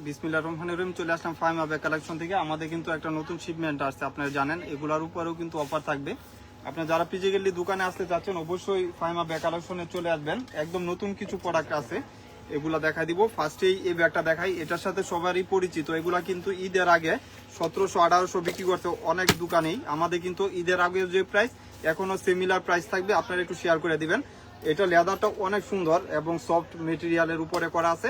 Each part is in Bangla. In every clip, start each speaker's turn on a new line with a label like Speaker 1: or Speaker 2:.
Speaker 1: বিসমিল্লাহির রহমানির রহিম। চলে আসলাম ফাইমা ব্যাগ কালেকশন থেকে। আমাদের কিন্তু একটা নতুন শিপমেন্ট আসছে, আপনারা জানেন। এগুলোর উপরেও কিন্তু অফার থাকবে। আপনি যারা ফিজিক্যালি দোকানে আসতে চাচ্ছেন অবশ্যই ফাইমা ব্যাগ কালেকশনে চলে আসবেন। একদম নতুন কিছু প্রোডাক্ট আছে, এগুলা দেখাই দিব। ফার্স্টেই এই ব্যাগটা দেখাই, এটার সাথে সবারই পরিচিত। এগুলা কিন্তু ঈদের আগে 1700-1800 বিক্রি করতে অনেক দোকানেই। আমাদের কিন্তু ঈদের আগে যে প্রাইস এখনো সিমিলার প্রাইস থাকবে, আপনারা একটু শেয়ার করে দিবেন। এটা লেদারটা অনেক সুন্দর এবং সফট মেটেরিয়ালের উপরে করা আছে।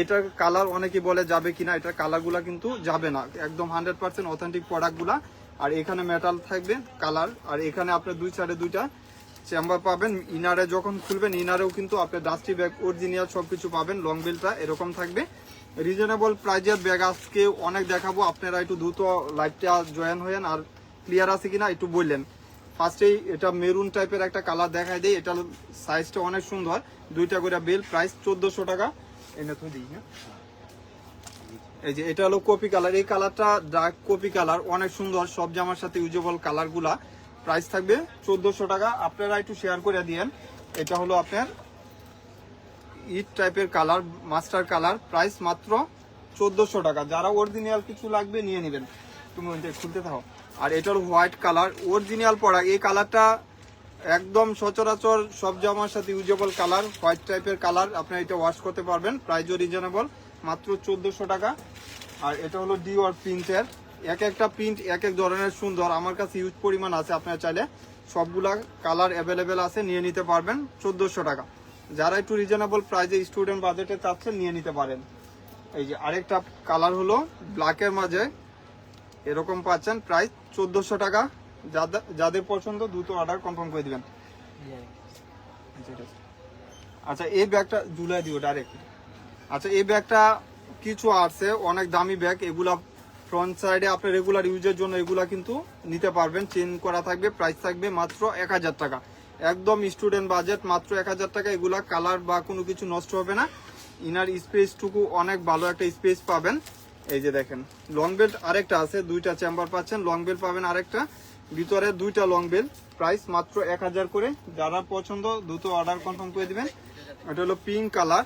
Speaker 1: এটার কালার অনেকে বলে যাবে কিনা, এটার কালারগুলা কিন্তু যাবে না, একদম 100% অথেন্টিক প্রোডাক্টগুলা। আর এখানে মেটাল থাকবে কালার, আর এখানে আপনার দুই সাইডে দুইটা চেম্বার পাবেন। ইনারে যখন খুলবেন ইনারেও কিন্তু আপনি ডাস্টি ব্যাগ অরিজিনাল সবকিছু পাবেন। লং বেলটা এরকম থাকবে। রিজনেবল প্রাইজের ব্যাগ আজকে অনেক দেখাবো, আপনারা একটু দ্রুত লাইভটা জয়েন হয়েন। আর ক্লিয়ার আছে কিনা একটু বললেন। ফার্স্টেই এটা মেরুন টাইপের একটা কালার দেখাই দেয়। এটা সাইজটা অনেক সুন্দর, দুইটা করে বেল, প্রাইস 1400 টাকা। এনে তো দিই না, এই যে এটা হলো কপি কালার। এই কালারটা ডার্ক কপি কালার, অনেক সুন্দর। সব জামার সাথে ইউজেবল কালারগুলা। প্রাইস থাকবে 1400 টাকা। আপনারা একটু শেয়ার করে দিয়েন। এটা হলো আপনার ইট টাইপের কালার, মাস্টার কালার, প্রাইস মাত্র 1400 টাকা। যারা অরিজিনাল কিছু লাগবে নিয়ে নেবেন। তুমি খুলতে থাকো। আর এটার হোয়াইট কালার অরিজিনাল পড়া। এই কালারটা একদম সচরাচর সব জামার সাথে ইউজেবল কালার, হোয়াইট টাইপের কালার। আপনারা এটা ওয়াশ করতে পারবেন, প্রাইসও রিজনেবল, মাত্র 1400 টাকা। আর এটা হলো ডিওর প্রিন্টের। এক একটা প্রিন্ট এক এক ধরনের সুন্দর, আমার কাছে ইউজ পরিমাণ আছে। আপনারা চাইলে সবগুলা কালার অ্যাভেলেবেল আছে, নিয়ে নিতে পারবেন 1400 টাকা। যারা একটু রিজনেবল প্রাইসে স্টুডেন্ট বাজেটে চাচ্ছেন নিয়ে নিতে পারেন। এই যে আরেকটা কালার হলো ব্ল্যাকের মাঝে, এরকম পাচ্ছেন, প্রাইস 1400 টাকা। যাদের পছন্দ দ্রুত অর্ডার কনফার্ম করে দিবেন। আচ্ছা এই ব্যাগটা জুলাই দিও ডাইরেক্ট। আচ্ছা এই ব্যাগটা কিছু আছে অনেক দামি ব্যাগ। এগুলা ফ্রন্ট সাইডে আপনার রেগুলার ইউজের জন্য এগুলা কিন্তু নিতে পারবেন, চেঞ্জ করা থাকবে। প্রাইস থাকবে মাত্র 1000 টাকা, একদম স্টুডেন্ট বাজেট, মাত্র 1000 টাকা। এগুলা কালার বা কোনো কিছু নষ্ট হবে না। ইনার স্পেসটুকু অনেক ভালো একটা স্পেস পাবেন। এই যে দেখেন লং বেল্ট আরেকটা আছে, দুইটা চেম্বার পাচ্ছেন। লং বেল্ট পাবেন আরেকটা, ভিতরে দুইটা লং বেল্ট, প্রাইস মাত্র 1000 করে। যারা পছন্দ দ্রুত অর্ডার কনফার্ম করে দিবেন। এটা হলো পিঙ্ক কালার,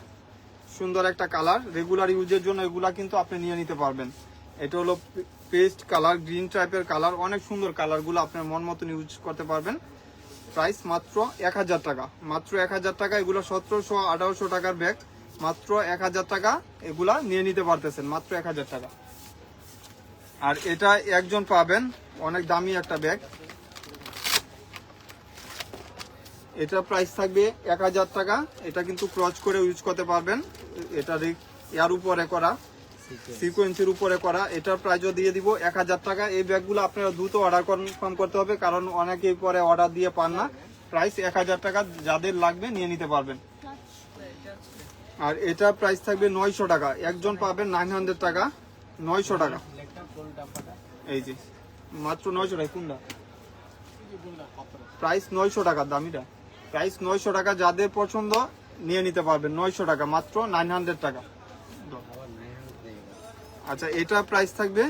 Speaker 1: সুন্দর একটা কালার, রেগুলার ইউজের জন্য এগুলা কিন্তু আপনি নিয়ে নিতে পারবেন। এটা হলো পেস্ট কালার, গ্রিন টাইপের কালার, অনেক সুন্দর কালারগুলো, আপনার মন মতন ইউজ করতে পারবেন। প্রাইস মাত্র 1000 টাকা, মাত্র 1000 টাকা। এগুলো 1700-1800 টাকার ব্যাগ, মাত্র 1000 টাকা। এগুলা নিয়ে নিতে পারতেছেন মাত্র 1000 টাকা। আর এটা একজন পাবেন, অনেক দামি একটা ব্যাগ। এটা প্রাইস থাকবে 1000 টাকা। এটা কিন্তু ক্রচ করে ইউজ করতে পারবেন। এটা এর উপরে করা, সিকোয়েন্সের উপরে করা। এটার প্রাইসও দিয়ে দিব 1000 টাকা। এই ব্যাগগুলো আপনারা দ্রুত অর্ডার কনফার্ম করতে হবে, কারণ অনেকেই পরে অর্ডার দিয়ে পান না। প্রাইস 1000 টাকা, যাদের লাগবে নিয়ে নিতে পারবেন। আর এটা প্রাইস থাকবে 900 টাকা। একজন পাবেন 900 টাকা, 900 টাকা। এই যে মাত্র 900 টাকা। কোনটা প্রাইস 900 টাকা, দামিটা প্রাইস 900 টাকা। যাদের পছন্দ নিয়ে নিতে পারবেন 900 টাকা, মাত্র 900 টাকা। আচ্ছা এটা প্রাইস থাকবে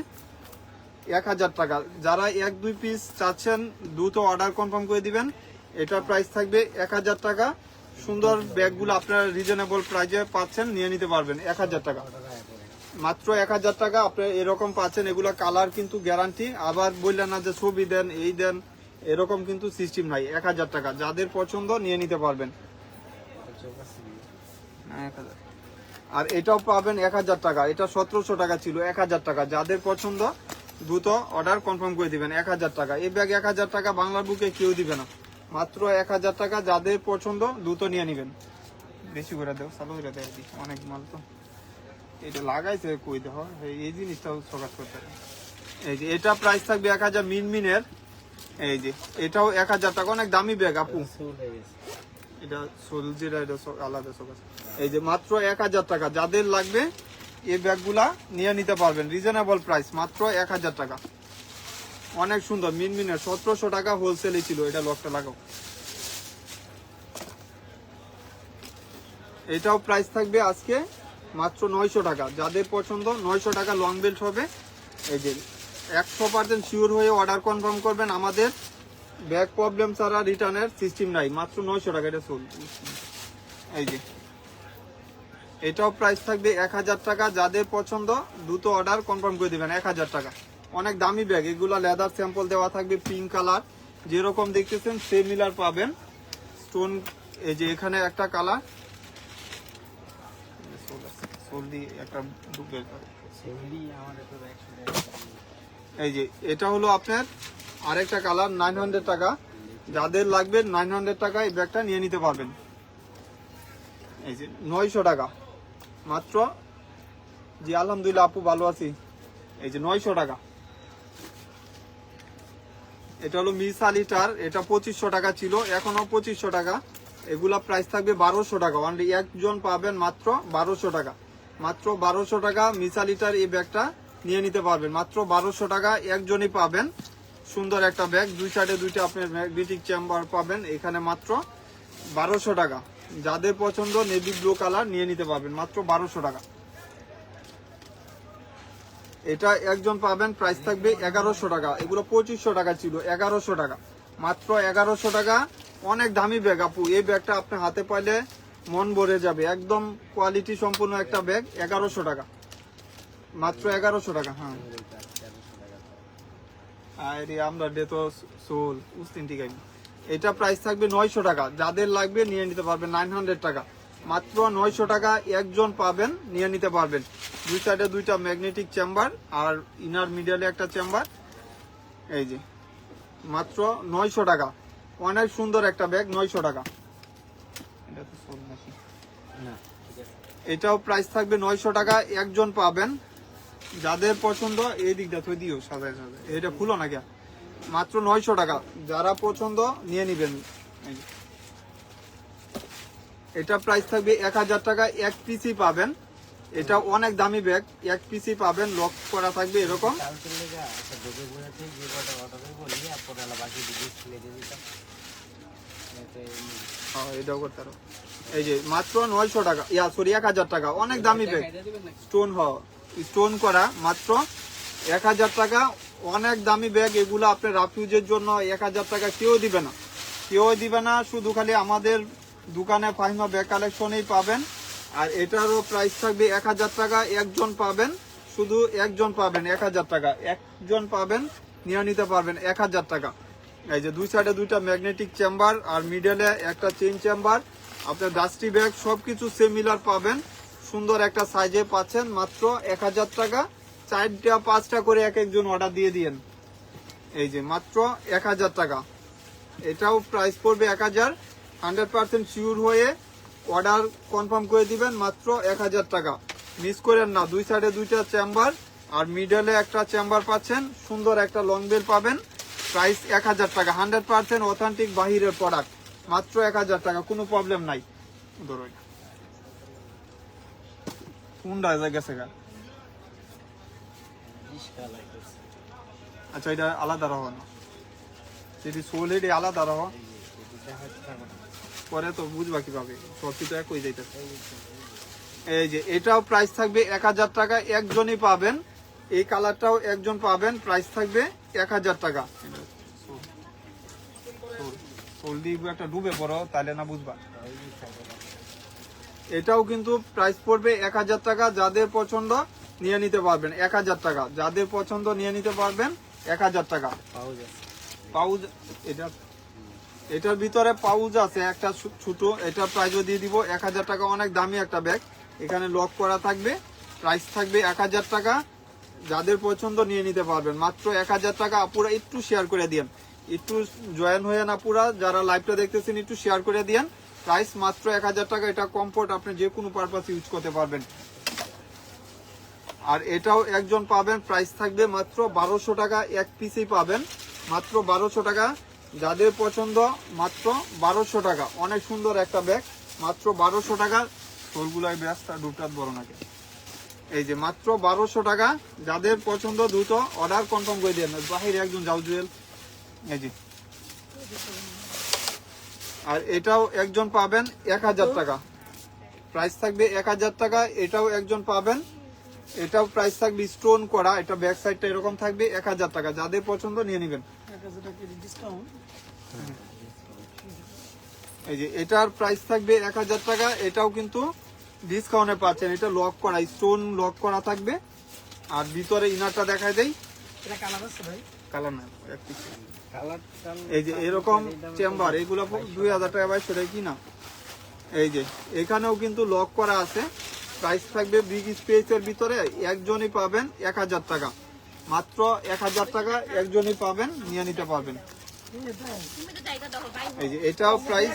Speaker 1: 1000 টাকা। যারা 1-2 পিস চাচ্ছেন দ্রুত অর্ডার কনফার্ম করে দিবেন। এটার প্রাইস থাকবে 1000 টাকা। সুন্দর ব্যাগগুলো আপনারা রিজনেবল প্রাইসে পাচ্ছেন, নিয়ে নিতে পারবেন 1000 টাকা, মাত্র 1000 টাকা। আপনারা এরকম পাচ্ছেন। এগুলো কালার কিন্তু গ্যারান্টি। আবার বললেন না যে ছবি দেন এই দেন, এরকম কিন্তু সিস্টেম নাই। 1000 টাকা, যাদের পছন্দ নিয়ে নিতে পারবেন। আর এটাও পাবেন 1000 টাকা। এটা 1700 টাকা ছিল, 1000 টাকা। যাদের পছন্দ দ্রুত অর্ডার কনফার্ম করে দিবেন। 1000 টাকা এই ব্যাগ, 1000 টাকা বাংলার বুকে কেউ দিবে না, মাত্র 1000 টাকা। যাদের পছন্দ দ্রুত নিয়ে নেবেন। বেশি করে দেও, চালু করে দেয়, অনেক মাল তো। এটা লাগাইছে কই দেখো, এই জিনিসটাও সকাশ করতে হবে। এই যে এটা প্রাইস থাকবে 1000 মিনমিনের। এই যে এটাও 1000 টাকা, অনেক দামি ব্যাগ আপু। এটা সোলজিরা, এটা আলাদা সকাশ। এই যে মাত্র 1000 টাকা। যাদের লাগবে এই ব্যাগগুলা নিয়ে নিতে পারবেন, রিজনেবল প্রাইস, মাত্র 1000 টাকা। অনেক সুন্দর মিনমিনের, 1700 টাকা হোলসেলে ছিল। এটা লকটা লাগাও। এটাও প্রাইস থাকবে আজকে মাত্র 900 টাকা। যাদের পছন্দ 900 টাকা লং বেল্ট হবে। এই যে 100% শিওর হয়ে অর্ডার কনফার্ম করবেন। আমাদের ব্যাগ প্রবলেম ছাড়া রিটার্নের সিস্টেম নাই, মাত্র 900 টাকা। এটা চল, এই যে এটাও প্রাইস থাকবে 1000 টাকা। যাদের পছন্দ দ্রুত অর্ডার কনফার্ম করে দিবেন। 1000 টাকা, অনেক দামি ব্যাগ। এগুলো লেদার স্যাম্পল দেওয়া থাকবে, পিঙ্ক কালার যেরকম দেখতেছেন সেম মিলার পাবেন। স্টোন এই যে এখানে একটা কালার একটা এই যে এটা হলো আপনার আরেকটা কালার 900 টাকা। যাদের লাগবে 900 টাকা এই ব্যাগটা নিয়ে নিতে পারবেন। এই যে 900 টাকা মাত্র। জি আলহামদুলিল্লাহ আপু ভালো আছি। এই যে 900 টাকা। এটা হলো মিস আলিটার, এটা 2500 টাকা ছিল, এখনো 2500 টাকা। এগুলা প্রাইস থাকবে 1200 টাকা। অনলি একজন পাবেন মাত্র 1200 টাকা। মাত্র 1200 টাকা মিস আলিটার এই ব্যাগটা নিয়ে নিতে পারবেন। মাত্র 1200 টাকা একজনই পাবেন। সুন্দর একটা ব্যাগ, দুই সাইডে দুইটা আপনার ম্যাগনেটিক চেম্বার পাবেন। এখানে মাত্র 1200 টাকা। যাদের পছন্দ নেভি ব্লু কালার নিয়ে নিতে পারবেন মাত্র 1200 টাকা। এটা একজন পাবেন, প্রাইস থাকবে 1100 টাকা। এগুলো 2500 টাকা ছিল, 1100 টাকা। মাত্র 1100 টাকা। অনেক দামি ব্যাগ আপু, এই ব্যাগটা আপনার হাতে পাইলে মন ভরে যাবে। একদম কোয়ালিটি সম্পূর্ণ একটা ব্যাগ, 1100 টাকা। মাত্র 1100 টাকা। হ্যাঁ আরে আমরা ডে তো সোল উস্তিন ঠিক আছে। এটা প্রাইস থাকবে 900 টাকা। যাদের লাগবে নিয়ে নিতে পারবেন 900 টাকা। মাত্র 900 টাকা একজন পাবেন, নিয়ে নিতে পারবেন। দুই সাইডে দুইটা ম্যাগনেটিক চেম্বার আর ইনার মিডলে একটা চেম্বার। এই যে মাত্র 900 টাকা। অনেক সুন্দর একটা ব্যাগ, 900 টাকা। এটা তো সোল নাকি না, এটাও প্রাইস থাকবে 900 টাকা একজন পাবেন। যাদের পছন্দ এই দিকটা তো দিও সাজায় সাজায়, এটা খুলো না কেন। মাত্র 900 টাকা। যারা পছন্দ নিয়ে নিবেন। এটা প্রাইস থাকবে 1000 টাকা। এক পিসি পাবেন। এটা অনেক দামি ব্যাগ, এক পিসি পাবেন, লক করা থাকবে এরকম। এটাও করতে পারো। এই যে মাত্র 900 টাকা, ইয়া সরি 1000 টাকা। অনেক দামি ব্যাগ, স্টোন করা। মাত্র 1000 টাকা। অনেক দামি ব্যাগ এগুলো। আপনার রাফিউজের জন্য 1000 টাকা কেউ দিবে না, কেউ দিবে না। শুধু খালি আমাদের দোকানে ফাহিমা ব্যাগ কালেকশনেই পাবেন। আর এটারও প্রাইস থাকবে 1000 টাকা একজন পাবেন। শুধু একজন পাবেন 1000 টাকা। একজন পাবেন, নিয়ে নিতে পারবেন 1000 টাকা। এই যে দুই সাইডে দুইটা ম্যাগনেটিক চেম্বার আর মিডলে একটা চেইন চেম্বার। আপনার ডাস্টি ব্যাগ সবকিছু সিমিলার পাবেন। সুন্দর একটা সাইজে পাচ্ছেন মাত্র 1000 টাকা। 4টা 5টা করে এক একজন অর্ডার দিয়ে দিয়েন। এই যে মাত্র 1000 টাকা। এটাও প্রাইস পড়বে 1000। 100% শিওর হয়ে অর্ডার কনফার্ম করে দিবেন। মাত্র 1000 টাকা। মিস করেন না। দুই সাইডে দুইটা চেম্বার আর মিডলে একটা চেম্বার পাচ্ছেন। সুন্দর একটা লং বেল পাবেন। প্রাইস 1000 টাকা। 100% অথেন্টিক বাহিরের প্রোডাক্ট। মাত্র 1000 টাকা, কোনো প্রবলেম নাই। ধরো কোনটা গেছে গা। আচ্ছা এটা আলাদা রহ না, যদি সোল হেড আলাদা রহ পরে তো বুঝবা কিভাবে, সব কিছু এক হয়ে যাইতেছে। এই যে এটাও প্রাইস থাকবে 1000 টাকা একজনই পাবেন। এই কালারটাও একজন পাবেন, প্রাইস থাকবে 1000 টাকা। সোল দিয়ে একটা ডুবে পড়ো তাহলে না বুঝবা। এটাও কিন্তু প্রাইস পড়বে 1000 টাকা। যাদের পছন্দ নিয়ে নিতে পারবেন 1000 টাকা। যাদের পছন্দ নিয়ে নিতে পারবেন 1000 টাকা। পাউজ এটার ভিতরে পাউজ আছে একটা ছোট, এটার প্রাইসও দিয়ে দিব 1000 টাকা। অনেক দামি একটা ব্যাগ, এখানে লক করা থাকবে। প্রাইস থাকবে 1000 টাকা। যাদের পছন্দ নিয়ে নিতে পারবেন মাত্র 1000 টাকা। আপুরা একটু শেয়ার করে দিন, একটু জয়েন হয়ে না পুরা যারা লাইভটা দেখতেছেন একটু শেয়ার করে দিন। প্রাইস মাত্র 1000 টাকা। এটা কমফোর্ট, আপনি যে কোনো পারপাস ইউজ করতে পারবেন। আর এটাও একজন পাবেন, প্রাইস থাকবে মাত্র 1200 টাকা। এক পিসই পাবেন মাত্র 1200 টাকা। যাদের পছন্দ মাত্র 1200 টাকা। অনেক সুন্দর একটা ব্যাগ, মাত্র 1200 টাকা। সোলগুলাই ব্যাগটা দুটার বড় নাকি। এই যে মাত্র 1200 টাকা। যাদের পছন্দ দ্রুত অর্ডার কনফার্ম করে দেন। বাহিরে একজন যাও জুয়েল। এই যে আর এটাও একজন পাবেন 1000 টাকা। প্রাইস থাকবে 1000 টাকা। এটাও একজন পাবেন। এটাও প্রাইস থাকবে স্টোন করা। এটা ব্যাক সাইডটা এরকম থাকবে 1000 টাকা। যাদের পছন্দ নিয়ে নেবেন। এই যে এটার প্রাইস থাকবে 1000 টাকা। এটাও কিন্তু ডিসকাউন্টে পাচ্ছেন। এটা লক করা, স্টোন লক করা থাকবে। আর ভিতরে ইনারটা দেখাই দেই,
Speaker 2: এটা কালার আছে ভাই?
Speaker 1: কালার না, এই যে এরকম চেম্বার, এগুলো 2000 টাকা ভাই, সেটা কি না। এই যে এখানেও কিন্তু লক করা আছে। প্রাইস থাকবে বিগ স্পেসের ভিতরে, একজনই পাবেন 1000 টাকা, মাত্র 1000 টাকা একজনই পাবেন, নিয়ে নিতে পারবেন। এই যে এটাও প্রাইস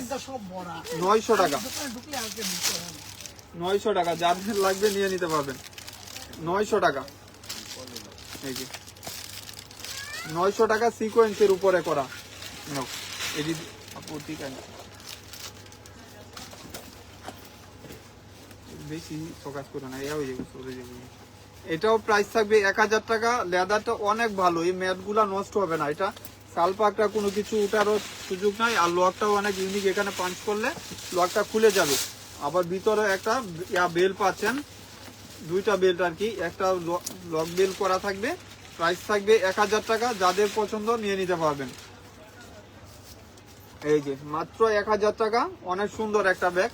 Speaker 1: 900 টাকা, 900 টাকা, যাদের লাগবে নিয়ে নিতে পারবেন, 900 টাকা। এই যে 900 টাকা সিকোয়েন্সের উপরে করা। নাও, এটি আপু ঠিক আছে, বেশি ফোকাস করে না, হয়ে যাবে চলে যাবে। এটাও প্রাইস থাকবে 1000 টাকা। লেদারটা অনেক ভালো, এই ম্যাটগুলা নষ্ট হবে না। এটা সালপাকটা কোনো কিছু উঠারও সুযোগ নাই। আর লকটাও অনেক ইউনিক, এখানে পাঞ্চ করলে লকটা খুলে যাবে। আবার ভিতরে একটা বেল পাচ্ছেন, দুইটা বেল্ট আর কি, একটা লক বেল করা থাকবে। প্রাইস থাকবে 1000 টাকা, যাদের পছন্দ নিয়ে নিতে পারবেন। এই যে মাত্র 1000 টাকা, অনেক সুন্দর একটা ব্যাগ,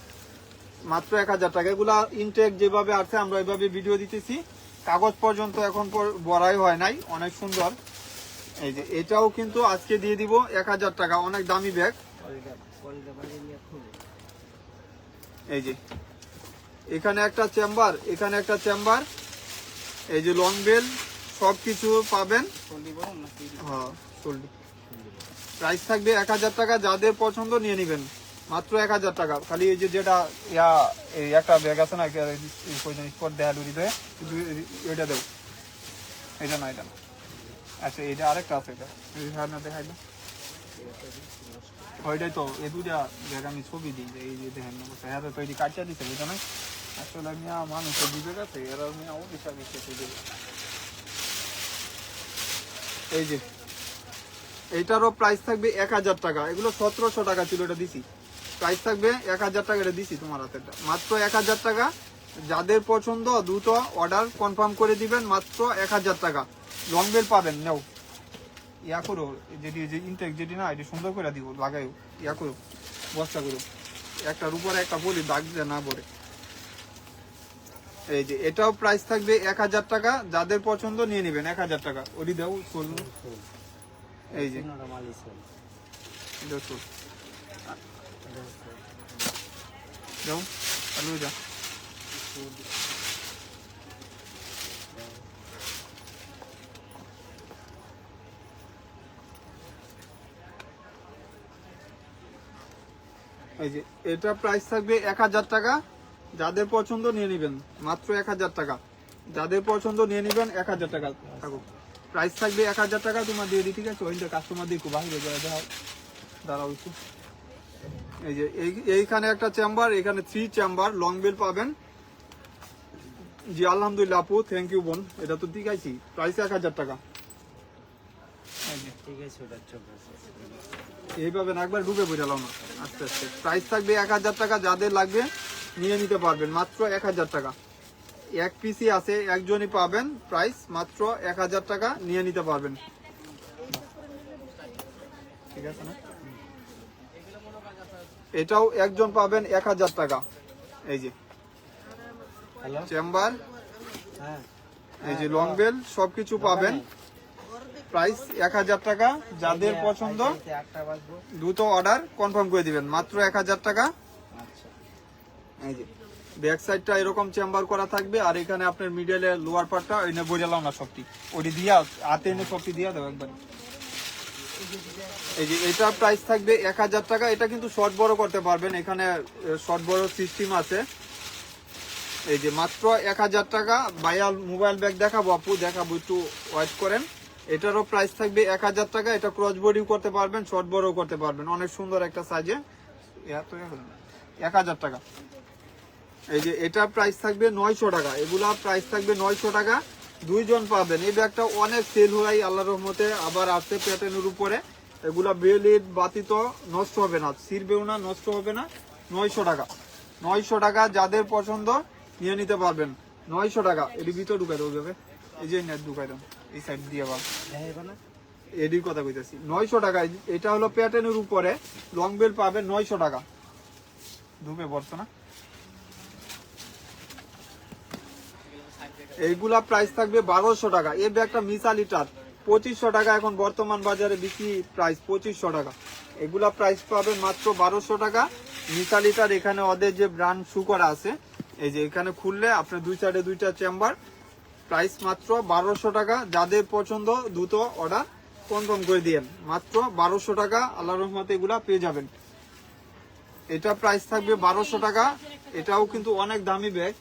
Speaker 1: মাত্র 1000 টাকা। এগুলা ইনটেক যেভাবে আছে আমরা ওইভাবে ভিডিও দিতেছি, কাগজ পর্যন্ত এখন বড়াই হয় নাই, অনেক সুন্দর। এই যে এটাও কিন্তু আজকে দিয়ে দিব 1000 টাকা, অনেক দামি ব্যাগ। এই যে এখানে একটা চেম্বার, এখানে একটা চেম্বার, এই যে লং বেল সবকিছু পাবেন। হ্যাঁ, প্রাইস থাকবে 1000 টাকা, যাদের পছন্দ নিয়ে নেবেন, মাত্র 1000 টাকা। খালি এই যে যেটা এই একটা ব্যাগ আছে না, স্পট দেয়া ডুরি দেয়, এটা দেবো, এটা না, এটা না। আচ্ছা, এটা আরেকটা আছে, এটা না দেখাই দাও, ওইটাই তো। এই দুটা ব্যাগ আমি ছবি দিই, এই যে দেখেন হ্যাঁ, তো এটি কাটিয়ে দিচ্ছে, বুঝা নাই। আসলে মানুষের বিবেক আছে, এরা অবিশ্বাস দেবে। এই যে এইটারও প্রাইস থাকবে 1000 টাকা। এগুলো 1700 টাকা ছিল, এটা দিছি। প্রাইস থাকবে 1000 টাকা, এটা দিছি তোমার হাতে, মাত্র 1000 টাকা। যাদের পছন্দ দ্রুত অর্ডার কনফার্ম করে দিবেন, মাত্র 1000 টাকা। লং বেল পাবেন, নেও, ইয়া করো, যেটি যে ইনটেক যেটি না, এটি সুন্দর করে দিব, লাগাইও, ইয়া করো, বস্তা করো, একটার উপরে একটা বলি, দাগ দিতে না পড়ে। এই যে এটাও প্রাইস থাকবে 1000 টাকা, যাদের পছন্দ নিয়ে নেবেন, 1000 টাকা। ওটি দাও, চলুন। এই যে যাও, আলু যা। এই যে এটা প্রাইস থাকবে 1000 টাকা, যাদের পছন্দ নিয়ে নেবেন, মাত্র 1000 টাকা। যাদের পছন্দ নিয়ে নেবেন, 1000 টাকা থাকুক। প্রাইস থাকবে 1000 টাকা, তোমার দিয়ে দিই, ঠিক আছে। ওইটা কাস্টমার দিয়ে খুব বাইরে দাঁড়াও একটু। এই যে এইখানে একটা চেম্বার, এখানে 3 চেম্বার, লং বেল পাবেন। জি আলহামদুলিল্লাহ আপু, থ্যাংক ইউ বোন, এটা তো দেখাইছি। প্রাইস 1000 টাকা। এইভাবে না, একবার ডুবে বোঝালাম না, আস্তে আস্তে। প্রাইস থাকবে 1000 টাকা, যাদের লাগবে নিয়ে নিতে পারবেন, মাত্র 1000 টাকা। এক পিসি আছে, একজনই পাবেন। প্রাইস মাত্র 1000 টাকা, নিয়ে নিতে পারবেন, ঠিক আছে না। এটাও একজন পাবেন 1000 টাকা। এই যে চেম্বার, এই যে লং বেল সবকিছু পাবেন। প্রাইস 1000 টাকা, যাদের পছন্দ দ্রুত অর্ডার কনফার্ম করে দিবেন, মাত্র 1000 টাকা। এই যে ব্যাক সাইডটা এরকম চেম্বার করা থাকবে, আর এখানে আপনার মিডলে লোয়ার পার্টটা এনে বোঝালাম না, সবটি ওটি দিয়া হাতে এনে সবটি দিয়া দেবো একবার। এই যে এটা প্রাইস থাকবে 1000 টাকা। এটা কিন্তু শর্ট বড় করতে পারবেন, এখানে শর্ট বড় সিস্টেম আছে। এই যে মাত্র 1000 টাকা। ভাইয়া মোবাইল ব্যাগ দেখাবো, আপু দেখাবো, একটু ওয়েট করেন। এটারও প্রাইস থাকবে 1000 টাকা। এটা ক্রস বডিও করতে পারবেন, শর্ট বড়ও করতে পারবেন, অনেক সুন্দর একটা সাইজে। 1000 টাকা। এই যে এটা প্রাইস থাকবে 900 টাকা। এগুলা প্রাইস থাকবে 900 টাকা, দুইজন পাবেন। এই ব্যাগটা অনেক সেল হয় আল্লাহর রহমতে, আবার আছে প্যাটার্নের উপরে। এগুলা বেলিট বাতি তো নষ্ট হবে না, ছিড়বেও না, নষ্ট হবে না। 900 টাকা, 900 টাকা, যাদের পছন্দ নিয়ে নিতে পারবেন। 900 টাকা। এটি ভিতরে ঢুকাই দেবো যাবে, এই যে নেট ঢুকাই দেবো এই সাইড দিয়ে, এটির কথা কইতেছি। 900 টাকা। এটা হলো প্যাটার্নের উপরে, লং বেল পাবেন 900 টাকা। ঢুকে পড়ছে না, এইগুলা প্রাইস থাকবে 1200 টাকা। এই ব্যাগটা মিসা লিটার 2500 টাকা, এখন বর্তমান বাজারে বিক্রি প্রাইস 2500 টাকা। এগুলা প্রাইস পাবেন মাত্র 1200 টাকা মিসা লিটার। এখানে ওদের যে ব্র্যান্ড শু করা আছে, এই যে এখানে খুললে আপনার দুই সাইডে দুইটা চেম্বার, প্রাইস মাত্র 1200 টাকা। যাদের পছন্দ দ্রুত অর্ডার কনফার্ম করে দিয়েন, মাত্র 1200 টাকা আল্লাহর রহমতে এগুলা পেয়ে যাবেন। এটা প্রাইস থাকবে 1200 টাকা। এটাও কিন্তু অনেক দামি ব্যাগ,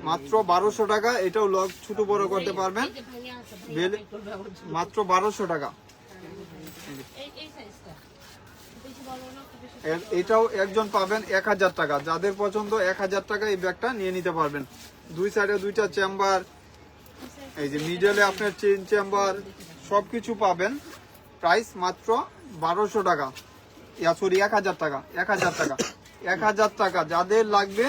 Speaker 1: মাত্র 1200 টাকা। এটাও লক ছোট বড় করতে পারবেন, মাত্র 1200 টাকা। এটাও একজন পাবেন 1000 টাকা। যাদের পছন্দ 1000 টাকা এই ব্যাগটা নিয়ে নিতে পারবেন। দুই সাইডে দুইটা চেম্বার, এই যে মিডলে আপনার চেন চেম্বার সবকিছু পাবেন, প্রাইস মাত্র 1200 টাকা। সরি 1000 টাকা, 1000 টাকা, 1000 টাকা। যাদের লাগবে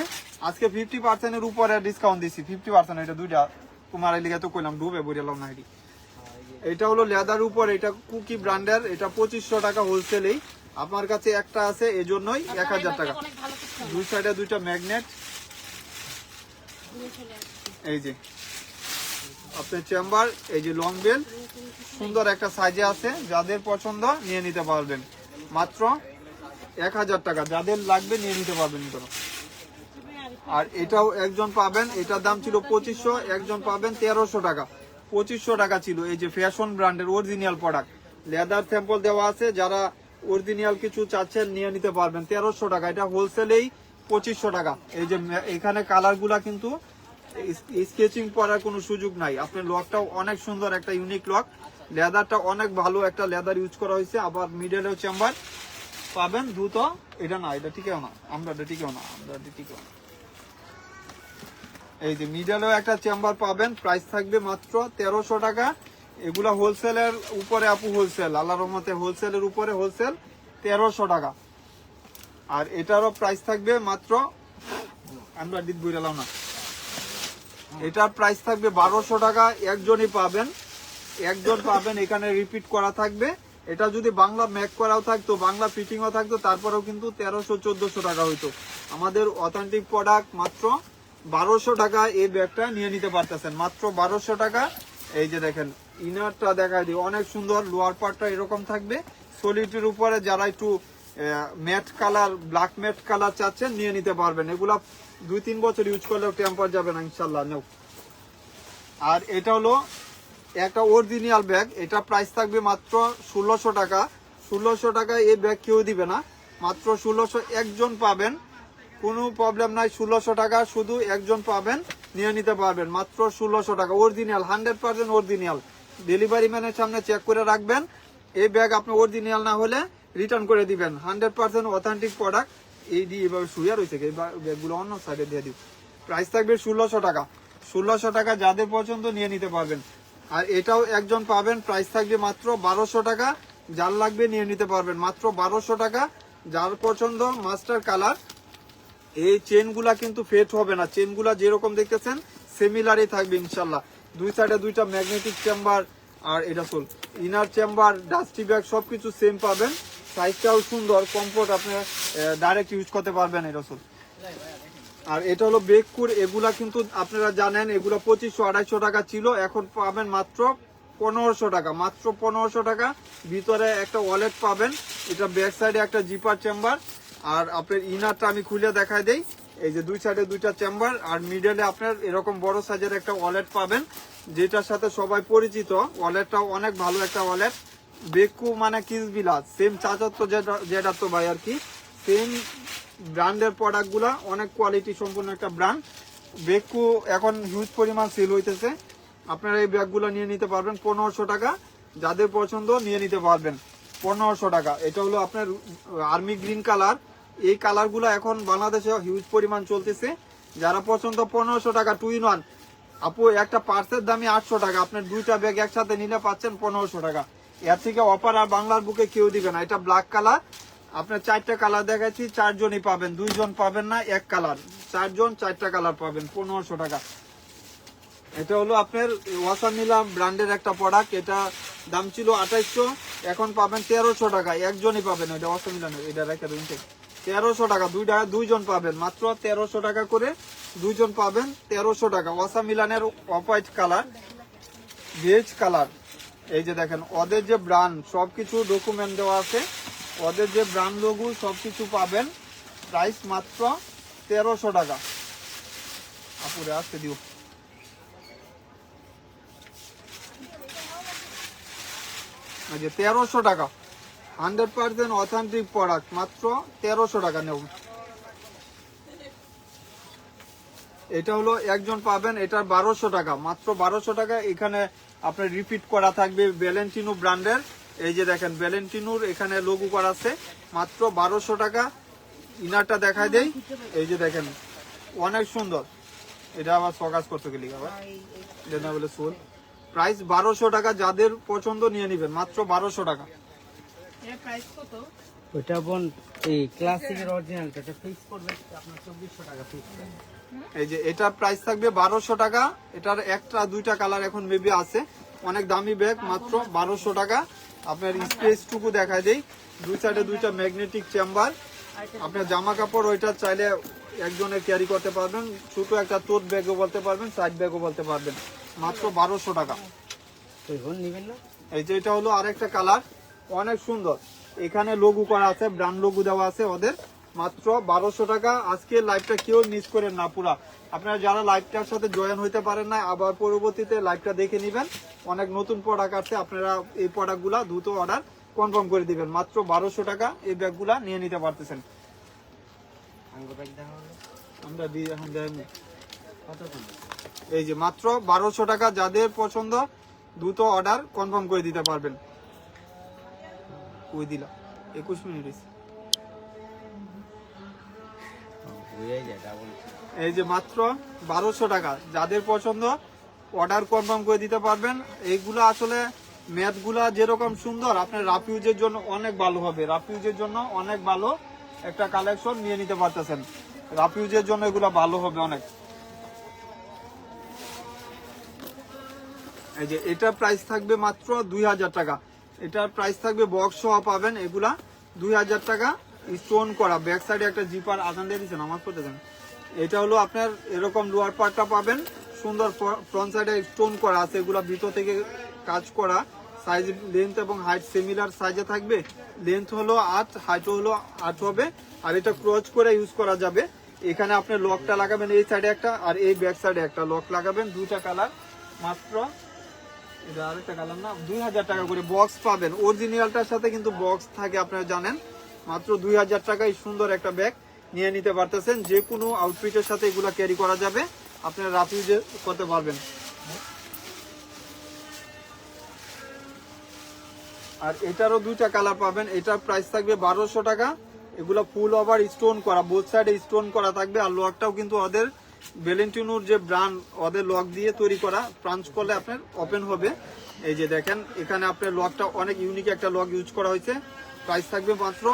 Speaker 1: আজকে 50% এর উপরে ডিসকাউন্ট দিচ্ছি, 50%। এটা দুইটা তোমার লিগে তো কইলাম ডুবে বইলাম না। এটা হলো লেদার উপর, এটা কুকি ব্র্যান্ডের, এটা 2500 টাকা হোলসেলেই। আপনার কাছে একটা আছে এজন্যই 1000 টাকা। দুই সাইডে দুইটা ম্যাগনেট, এই যে আপনার চেম্বার, এই যে লং বেল সুন্দর একটা সাইজে আছে। যাদের পছন্দ নিয়ে নিতে পারবেন, মাত্র 1000 টাকা। যাদের লাগবে নিয়ে নিতে পারবেন। আর এটাও একজন পাবেন, এটার দাম ছিল 2500, একজন পাবেন 1300 টাকা। 2500 টাকা ছিল। এই যে ফ্যাশন ব্র্যান্ডের অরিজিনাল প্রোডাক্ট, লেদার স্যাম্পল দেওয়া আছে। যারা অরিজিনাল কিছু চাচ্ছেন নিয়ে নিতে পারবেন 1300 টাকা। এটা হোলসেলেই 2500 টাকা। এই যে এখানে কালার গুলা কিন্তু স্কেচিং করার কোনো সুযোগ নাই। আপনার লকটাও অনেক সুন্দর, একটা ইউনিক লক। লেদারটা অনেক ভালো একটা লেদার ইউজ করা হয়েছে। আবার মিডলেও চেম্বার পাবেন দ্রুত। এটা না, এটা টিকেও না, আমরা টিকেও না, আমরা টিকেও না। এই যে মিডলেও একটা চেম্বার পাবেন, প্রাইস থাকবে মাত্র 1300 টাকা। এগুলা হোলসেলের উপরে আপু, হোলসেল আল্লাহর রহমতে হোলসেলের উপরে হোলসেল 1300 টাকা। আর এটারও প্রাইস থাকবে মাত্র, আমরা দিত বইলাম না, এটার প্রাইস থাকবে 1200 টাকা। একজনই পাবেন, একজন পাবেন। এখানে রিপিট করা থাকবে। এটা যদি বাংলা ম্যাক করাও থাকতো, বাংলা ফিটিংও থাকতো, তারপরেও কিন্তু 1300-1400 টাকা হইতো। আমাদের অথেন্টিক প্রোডাক্ট, মাত্র 1200 টাকা এই ব্যাগটা নিয়ে নিতে পারতেছেন, মাত্র 1200 টাকা। এই যে দেখেন ইনারটা দেখাই দিই, অনেক সুন্দর। লোয়ার পার্টটা এরকম থাকবে সলিডের উপরে। যারা একটু matte colour, black matte colour চাচ্ছেন নিয়ে নিতে পারবেন। এগুলা 2-3 বছর ইউজ করলেও টেম্পার যাবে না ইনশাল্লাহ। নেও। আর এটা হলো একটা অরিজিনাল ব্যাগ, এটা প্রাইস থাকবে মাত্র 1600 টাকা। 1600 টাকা এই ব্যাগ কেউ দিবে না, মাত্র 1600। একজন পাবেন, কোনো প্রবলেম নাই। 1600 টাকা শুধু একজন পাবেন, নিয়ে নিতে পারবেন, মাত্র 1600 টাকা। Original, 100% original. ডেলিভারি ম্যানের সামনে চেক করে রাখবেন। এই ব্যাগ আপনি অরিজিনাল না হলে রিটার্ন করে দিবেন। 100% অথেন্টিক প্রোডাক্ট। এই দিয়ে এভাবে শুয়ে রয়েছে, এই ব্যাগগুলো অন্য সাইডে দিয়ে দিব। প্রাইস থাকবে 1600 টাকা। 1600 টাকা, যাদের পছন্দ নিয়ে নিতে পারবেন। আর এটাও একজন পাবেন, প্রাইস থাকবে মাত্র 1200 টাকা। যার লাগবে নিয়ে নিতে পারবেন, মাত্র 1200 টাকা। যার পছন্দ মাস্টার কালার। এই চেনগুলা কিন্তু ফেট হবে না, চেনগুলা যেরকম দেখতেছেন সিমিলারই থাকবে ইনশাল্লাহ। দুই সাইডে দুইটা ম্যাগনেটিক চেম্বার, আর এটা sole inner chamber, dusty bag সবকিছু সেম পাবেন। সাইজটাও সুন্দর, কমফোর্ট, আপনি ডাইরেক্ট ইউজ করতে পারবেন এটা সোল। আর এটা হলো বেগকুর। এগুলা কিন্তু আপনারা জানেন এগুলা 2500-2800 টাকা ছিল, এখন পাবেন মাত্র 1500 টাকা, মাত্র 1500 টাকা। ভিতরে একটা ওয়ালেট পাবেন, এটা ব্যাক সাইডে একটা জিপার চেম্বার। আর আপনার ইনারটা আমি খুলে দেখাই দেই। এই যে দুই সাইডে দুইটা চেম্বার, আর মিডলে আপনার এরকম বড় সাইজের একটা ওয়ালেট পাবেন, যেটার সাথে সবাই পরিচিত। ওয়ালেটটাও অনেক ভালো একটা ওয়ালেট। বেকু মানে কিসবিলা, সেম চাচাতো যেটা তো ভাই আর কি, সেম ব্র্যান্ডের প্রোডাক্ট গুলা, অনেক কোয়ালিটি সম্পূর্ণ একটা ব্র্যান্ড। বেকু এখন হিউজ পরিমাণ সেল হইতেছে। আপনারা এই ব্যাগগুলো নিয়ে নিতে পারবেন 1500 টাকা। যাদের পছন্দ নিয়ে নিতে পারবেন 1500 টাকা। এটা হলো আপনার আর্মি গ্রিন কালার। এই কালার গুলো এখন বাংলাদেশে হিউজ পরিমাণ চলতেছে। যারা পছন্দ 1500 টাকা 2-in-1। আপু একটা পার্সের দামই 800 টাকা, আপনার দুইটা ব্যাগ একসাথে নিলে পাচ্ছেন 1500 টাকা। এর থেকে অফার আর বাংলার বুকে কেউ দিবে না। এটা ব্ল্যাক কালার, আপনার 4টা কালার দেখাচ্ছি, 4 জনই পাবেন, 2 জন পাবেন না, এক কালার। 4 জন 4টা কালার পাবেন, 1500 টাকা। এটা হলো আপনার ওয়াসামিলা ব্র্যান্ডের একটা প্রোডাক্ট। এটা দাম ছিল 2800, এখন পাবেন 1300 টাকা। একজনই পাবেন, এটা ওয়াসামিলা, এটা রেখে দিন 1300 টাকা। 2জন পাবেন, মাত্র 1300 টাকা করে দুইজন পাবেন 1300 টাকা। ওয়াসা মিলানের off white colour, beige colour. এই যে দেখেন ওদের যে ব্র্যান্ড সবকিছু ডকুমেন্ট দেওয়া আছে, ওদের যে ব্র্যান্ড লোগো সবকিছু পাবেন। প্রাইস মাত্র 1300 টাকা। আপুরে আসতে দিও। এই যে 1300 টাকা, 100% অথেন্টিক প্রোডাক্ট, মাত্র 1300 টাকা নেব। এটা হলো একজন পাবেন, এটা 1200 টাকা, মাত্র 1200 টাকা। এখানে আপনার রিপিট করা থাকবে ভ্যালেন্টিনো ব্র্যান্ডের। এই যে দেখেন ভ্যালেন্টিনোর এখানে লোগো করা আছে, মাত্র 1200 টাকা। ইনারটা দেখাই দেই, এই যে দেখেন অনেক সুন্দর। এটা আবার ফোকাস করতে গেলি আবার যেটা বলে সোল। প্রাইস 1200 টাকা, যাদের পছন্দ নিয়ে নেবেন, মাত্র 1200 টাকা।
Speaker 2: এর প্রাইস কত?
Speaker 3: ওটা বোন এই ক্লাসিকের অরিজিনালটা ফিক্স করবে আপনার 2400 টাকা ফিক্স।
Speaker 1: এই যে এটা প্রাইস থাকবে 1200 টাকা। এটার একটা দুইটা কালার এখন মেবি আছে, অনেক দামি ব্যাগ, মাত্র 1200 টাকা। আপনার স্পেসটুকু দেখায় দেই, দুই সাইডে দুইটা ম্যাগনেটিক চেম্বার। আপনার জামা কাপড় ওইটা চাইলে একজনে ক্যারি করতে পারবেন, ছোট একটা টোট ব্যাগও বলতে পারবেন, সাইড ব্যাগও বলতে পারবেন, মাত্র 1200 টাকা।
Speaker 3: বোন নেবেন না?
Speaker 1: এই যে এটা হলো আরেকটা কালার, অনেক সুন্দর। এখানে লোগো করা আছে, ব্র্যান্ড লোগো দেওয়া আছে ওদের, মাত্র 1200 টাকা। আজকে লাইভটা কেউ মিস করেন না পুরা। আপনারা যারা লাইভটার সাথে জয়েন হইতে পারেন না, আবার পরবর্তীতে লাইভটা দেখে নেবেন। অনেক নতুন প্রোডাক্ট আছে, আপনারা এই প্রোডাক্টগুলা দ্রুত অর্ডার কনফার্ম করে দিবেন। মাত্র 1200 টাকা এই ব্যাগগুলা নিয়ে নিতে পারতেছেন। আমরা এখন এই যে মাত্র 1200 টাকা, যাদের পছন্দ দ্রুত অর্ডার কনফার্ম করে দিতে পারবেন। ওই দিলা 21 মিনিট। এই যে মাত্র 1200 টাকা, যাদের পছন্দ অর্ডার কনফার্ম করে দিতে পারবেন। এইগুলো আসলে ম্যাথগুলা যেরকম সুন্দর, আপনার রাফিউজের জন্য অনেক ভালো হবে। রাফিউজের জন্য অনেক ভালো একটা কালেকশন নিয়ে নিতে পারতেছেন। রাফিউজের জন্য এগুলো ভালো হবে অনেক। এই যে এটা প্রাইস থাকবে মাত্র 2000 টাকা। এটার প্রাইস থাকবে বক্স সহ পাবেন এগুলা 2000 টাকা। স্টোন করা, ব্যাক সাইডে একটা জিপার আদান দিয়ে দিচ্ছেন আমার করতে দেন। এটা হলো আপনার এরকম লোয়ার পার্টটা পাবেন, সুন্দর ফ্রন্ট সাইডে স্টোন করা আছে। এগুলা ভিতর থেকে কাজ করা। সাইজ, লেন্থ এবং হাইট সিমিলার সাইজে থাকবে। লেন্থ হলো 8, হাইট হলো 8 হবে। আর এটা ক্রচ করে ইউজ করা যাবে। এখানে আপনি লকটা লাগাবেন, এই সাইডে একটা আর এই ব্যাক সাইডে একটা লক লাগাবেন। দুইটা কালার, মাত্র এটা আরেকটা কালার না, 2000 টাকা করে বক্স পাবেন। অরিজিনালটার সাথে কিন্তু বক্স থাকে, আপনারা জানেন। মাত্র 2000 টাকায় সুন্দর একটা ব্যাগ নিয়ে নিতে পারতেছেন। যে কোনো আউটফিটের সাথে এগুলা ক্যারি করা যাবে, আপনারা রাফিউজ করতে পারবেন। আর এটারও দুইটা কালার পাবেন। এটার প্রাইস থাকবে 1200 টাকা। এগুলো ফুল ওভার স্টোন করা, বোথ সাইডে স্টোন করা থাকবে। আর লকটাও কিন্তু ওদের ভ্যালেন্টিনোর যে ব্র্যান্ড, ওদের লক দিয়ে তৈরি করা। পাঞ্চ করলে আপনার ওপেন হবে। এই যে দেখেন এখানে আপনার লকটা অনেক ইউনিক একটা লক ইউজ করা হয়েছে। প্রাইস থাকবে মাত্র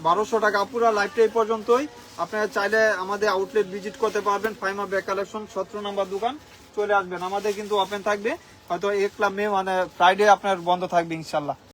Speaker 1: 1200 টাকা। পুরো লাইভটা এই পর্যন্তই। আপনারা চাইলে আমাদের আউটলেট ভিজিট করতে পারবেন। ফাইমা ব্যাগ কালেকশন 17 নম্বর দোকান, চলে আসবেন। আমাদের কিন্তু ওপেন থাকবে, হয়তো 1 মে মানে ফ্রাইডে আপনার বন্ধ থাকবে ইনশাল্লাহ।